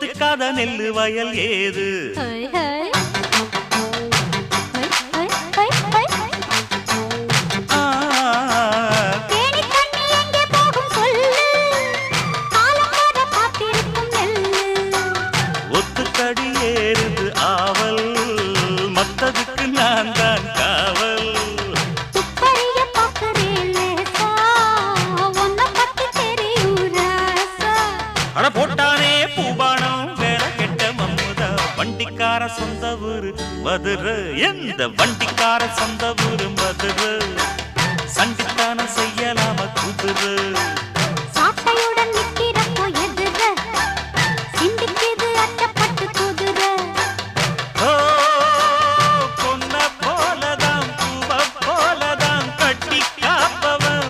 எத்துக்காத நெல்லு வயல் ஏது ஒத்துக்கடி ஏறுது ஆவல் மத்ததுக்கு நான் தான் காவல் அட போட்டானே பூபானம் வேற கெட்ட மம்முதா வண்டிக்கார சொந்த ஊரு மதுரை எந்த வண்டிக்கார சொந்த ஊரு மதுரை சண்டித்தானம் செய்யலாம குதிரை